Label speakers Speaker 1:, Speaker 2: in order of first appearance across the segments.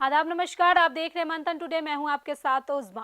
Speaker 1: आदाब नमस्कार, आप देख रहे हैं मंथन टुडे। मैं हूं आपके साथ उज़मा।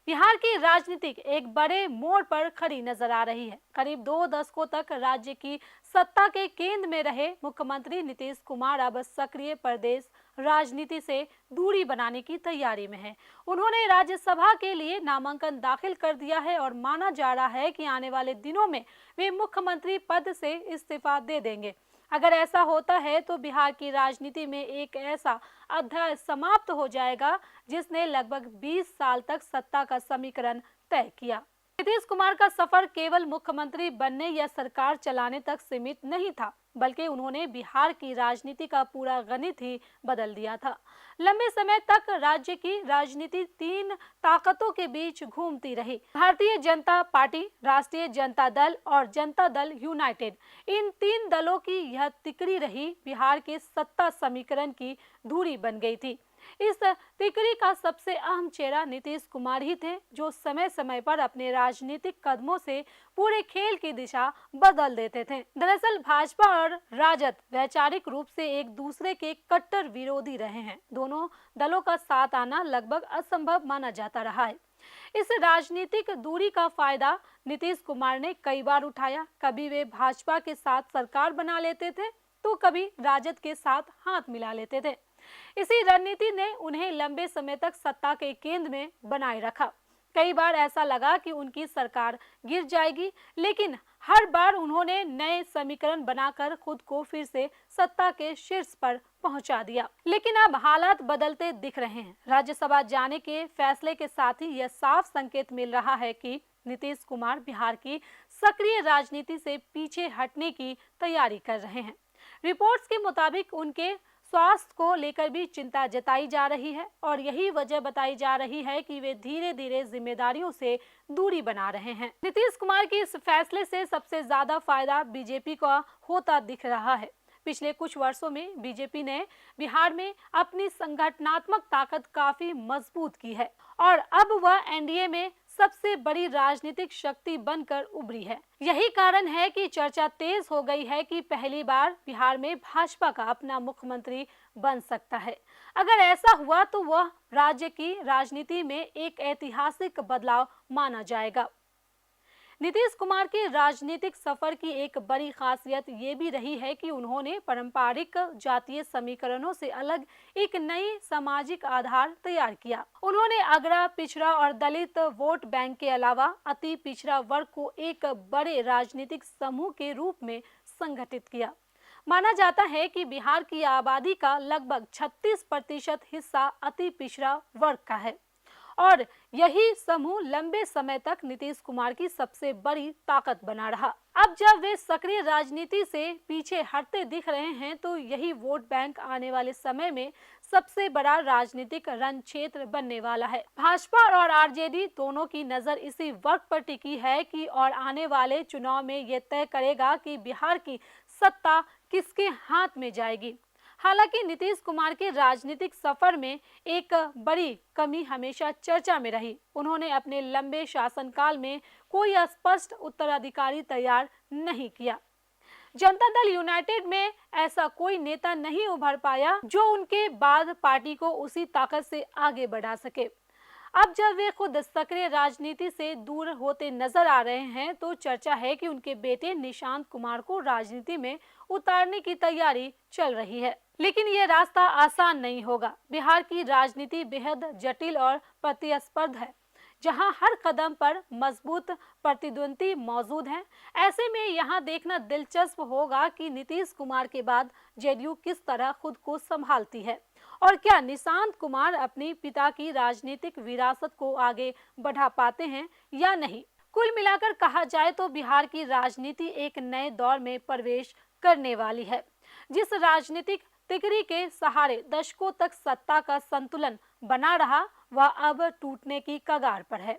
Speaker 1: बिहार की राजनीति एक बड़े मोड़ पर खड़ी नजर आ रही है। करीब 2 दशकों तक राज्य की सत्ता के केंद्र में रहे मुख्यमंत्री नीतीश कुमार अब सक्रिय प्रदेश राजनीति से दूरी बनाने की तैयारी में है। उन्होंने राज्यसभा के लिए नामांकन दाखिल कर दिया है और माना जा रहा है कि आने वाले दिनों में वे मुख्यमंत्री पद से इस्तीफा दे देंगे। अगर ऐसा होता है तो बिहार की राजनीति में एक ऐसा अध्याय समाप्त हो जाएगा जिसने लगभग 20 साल तक सत्ता का समीकरण तय किया। नीतीश कुमार का सफर केवल मुख्यमंत्री बनने या सरकार चलाने तक सीमित नहीं था, बल्कि उन्होंने बिहार की राजनीति का पूरा गणित ही बदल दिया था। लंबे समय तक राज्य की राजनीति 3 ताकतों के बीच घूमती रही: भारतीय जनता पार्टी, राष्ट्रीय जनता दल और जनता दल यूनाइटेड। इन 3 दलों की यह तिकड़ी रही बिहार के सत्ता समीकरण की धुरी बन गई थी। इस तिकड़ी का सबसे अहम चेहरा नीतीश कुमार ही थे, जो समय समय पर अपने राजनीतिक कदमों से पूरे खेल की दिशा बदल देते थे। दरअसल भाजपा और राजद वैचारिक रूप से एक दूसरे के कट्टर विरोधी रहे हैं। दोनों दलों का साथ आना लगभग असंभव माना जाता रहा है। इस राजनीतिक दूरी का फायदा नीतीश कुमार ने कई बार उठाया। कभी वे भाजपा के साथ सरकार बना लेते थे तो कभी राजद के साथ हाथ मिला लेते थे। इसी रणनीति ने उन्हें लंबे समय तक सत्ता के केंद्र में बनाए रखा। कई बार ऐसा लगा कि उनकी सरकार गिर जाएगी, लेकिन हर बार उन्होंने नए समीकरण बनाकर खुद को फिर से सत्ता के शीर्ष पर पहुंचा दिया। लेकिन अब हालात बदलते दिख रहे हैं। राज्यसभा जाने के फैसले के साथ ही यह साफ संकेत मिल रहा है कि नीतीश कुमार बिहार की सक्रिय राजनीति से पीछे हटने की तैयारी कर रहे हैं। रिपोर्ट्स के मुताबिक उनके स्वास्थ्य को लेकर भी चिंता जताई जा रही है और यही वजह बताई जा रही है कि वे धीरे धीरे जिम्मेदारियों से दूरी बना रहे हैं। नीतीश कुमार के इस फैसले से सबसे ज्यादा फायदा बीजेपी का होता दिख रहा है। पिछले कुछ वर्षों में बीजेपी ने बिहार में अपनी संगठनात्मक ताकत काफी मजबूत की है और अब वह एनडीए में सबसे बड़ी राजनीतिक शक्ति बनकर उभरी है। यही कारण है कि चर्चा तेज हो गई है कि पहली बार बिहार में भाजपा का अपना मुख्यमंत्री बन सकता है। अगर ऐसा हुआ तो वह राज्य की राजनीति में एक ऐतिहासिक बदलाव माना जाएगा। नीतीश कुमार के राजनीतिक सफर की एक बड़ी खासियत ये भी रही है कि उन्होंने पारंपरिक जातीय समीकरणों से अलग एक नई सामाजिक आधार तैयार किया। उन्होंने अगड़ा, पिछड़ा और दलित वोट बैंक के अलावा अति पिछड़ा वर्ग को एक बड़े राजनीतिक समूह के रूप में संगठित किया। माना जाता है कि बिहार की आबादी का लगभग 36% हिस्सा अति पिछड़ा वर्ग का है और यही समूह लंबे समय तक नीतीश कुमार की सबसे बड़ी ताकत बना रहा। अब जब वे सक्रिय राजनीति से पीछे हटते दिख रहे हैं तो यही वोट बैंक आने वाले समय में सबसे बड़ा राजनीतिक रण क्षेत्र बनने वाला है। भाजपा और आरजेडी दोनों की नजर इसी वक्त पर टिकी है कि और आने वाले चुनाव में ये तय करेगा कि बिहार की सत्ता किसके हाथ में जाएगी। हालांकि नीतीश कुमार के राजनीतिक सफर में एक बड़ी कमी हमेशा चर्चा में रही। उन्होंने अपने लंबे शासनकाल में कोई स्पष्ट उत्तराधिकारी तैयार नहीं किया। जनता दल यूनाइटेड में ऐसा कोई नेता नहीं उभर पाया जो उनके बाद पार्टी को उसी ताकत से आगे बढ़ा सके। अब जब वे खुद सक्रिय राजनीति से दूर होते नजर आ रहे हैं तो चर्चा है कि उनके बेटे निशांत कुमार को राजनीति में उतारने की तैयारी चल रही है। लेकिन ये रास्ता आसान नहीं होगा। बिहार की राजनीति बेहद जटिल और प्रतिस्पर्धी है, जहां हर कदम पर मजबूत प्रतिद्वंदी मौजूद हैं। ऐसे में यहां देखना दिलचस्प होगा कि नीतीश कुमार के बाद जेडीयू किस तरह खुद को संभालती है और क्या निशांत कुमार अपनी पिता की राजनीतिक विरासत को आगे बढ़ा पाते हैं या नहीं। कुल मिलाकर कहा जाए तो बिहार की राजनीति एक नए दौर में प्रवेश करने वाली है। जिस राजनीतिक तिकड़ी के सहारे दशकों तक सत्ता का संतुलन बना रहा, वह अब टूटने की कगार पर है।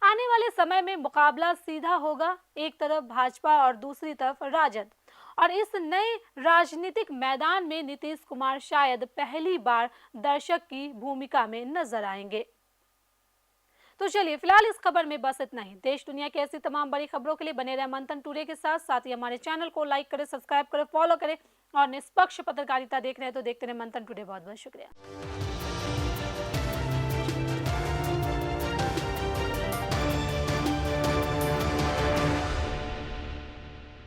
Speaker 1: आने वाले समय में मुकाबला सीधा होगा, एक तरफ भाजपा और दूसरी तरफ राजद। और इस नए राजनीतिक मैदान में नीतीश कुमार शायद पहली बार दर्शक की भूमिका में नजर आएंगे। तो चलिए फिलहाल इस खबर में बस इतना ही। देश दुनिया की ऐसी तमाम बड़ी खबरों के लिए बने रहे मंथन टुडे के साथ। साथ ही हमारे चैनल को लाइक करें, सब्सक्राइब करें, फॉलो करें और निष्पक्ष पत्रकारिता देख रहे हैं तो देखते रहे मंथन टुडे। बहुत बहुत शुक्रिया।